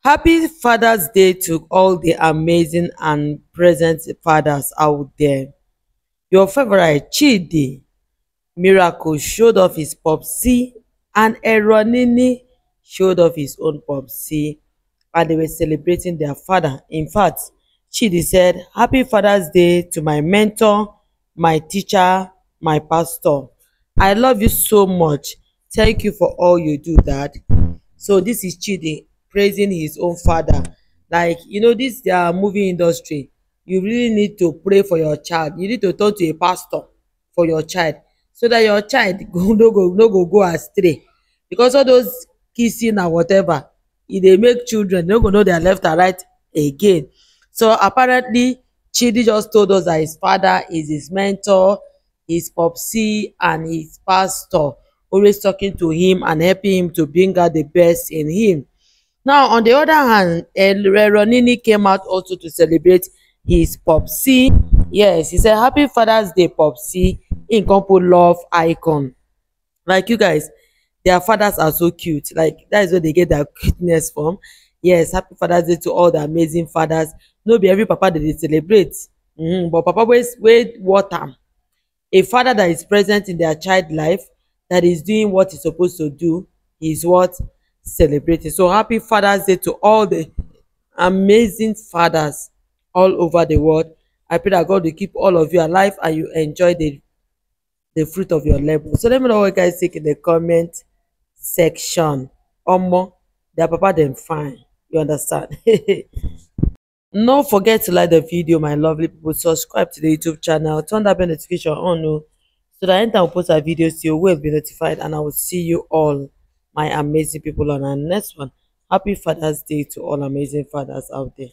Happy Father's Day to all the amazing and present fathers out there. Your favorite Chidi Miracle showed off his Popsy, and Eronini showed off his own Popsy, and they were celebrating their father. In fact, Chidi said, "Happy Father's Day to my mentor, my teacher, my pastor. I love you so much. Thank you for all you do, Dad." So this is Chidi praising his own father. Like, this their movie industry. You really need to pray for your child. You need to talk to a pastor for your child, so that your child no go astray. Because all those kissing and whatever, e dey make children no go know their left and right again. So apparently Chidi just told us that his father is his mentor, his popsy and his pastor, always talking to him and helping him to bring out the best in him. Now, on the other hand, Eronini came out also to celebrate his Popsy. Yes, he said, "Happy Father's Day, Popsy." In couple love icon. Like, you guys, their fathers are so cute. Like, that is where they get their cuteness from. Yes, happy Father's Day to all the amazing fathers. No be every papa that they celebrate. But papa wey water. A father that is present in their child life, that is doing what he's supposed to do, is what celebrating. So happy Father's Day to all the amazing fathers all over the world. I pray that God will keep all of you alive and you enjoy the fruit of your labor. So let me know what you guys think in the comment section. Omo, their papa them fine. You understand? Don't forget to like the video, my lovely people. Subscribe to the YouTube channel. Turn that bell notification on, so that anytime I post our videos, you will be notified. And I will see you all, my amazing people, on our next one. Happy Father's Day to all amazing fathers out there.